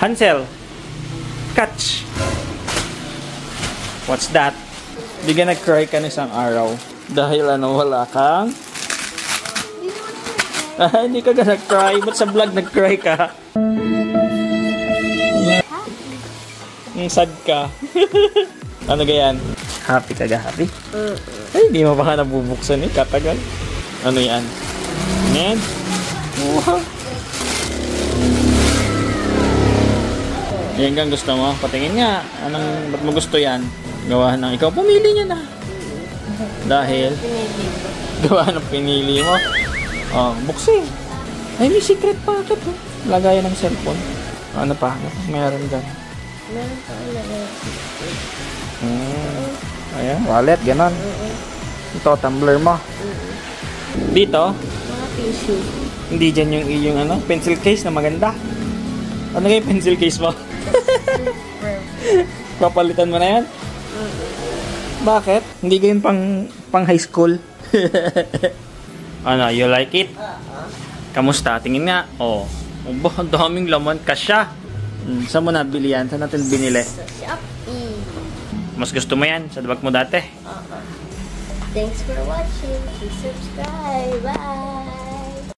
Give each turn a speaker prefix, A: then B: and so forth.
A: Hansel, catch. What's that? Di ka nag-cry ka na isang araw. Dahil ano, wala kang... hindi ka nag-cry. Ba't sa vlog nag-cry ka? Sad ka. Ano ganyan? Happy ka ga? Happy? Ay, di mo pa ka nabubuksan eh. Katagal. Ano yan? Yan? Wow. Yan kang gusto mo? Patingin nga. Ba't mo gusto yan? Gawa ng ikaw. Pumili niya na. Dahil? Gawa ng pinili mo. Oh, buksin. Ay, may secret pocket. Oh. Lagayan ng cellphone. Ano pa? Meron dyan.
B: Meron pa lagayan.
A: Ayan, wallet, ganon. Ito, tumbler mo. Dito?
B: Mga tissue.
A: Hindi dyan yung ano, pencil case na maganda. Ano yung pencil case mo? Papalitan mo na yan? Bakit? Hindi ganyan pang high school. Ano, you like it? Kamusta? Tingin nga. Oh, ang daming laman. Kasya. Saan mo nabili yan? Saan natin binili?
B: Sa Shopee.
A: Mas gusto mo yan? Sa bag mo dati?
B: Thanks for watching. Please subscribe. Bye!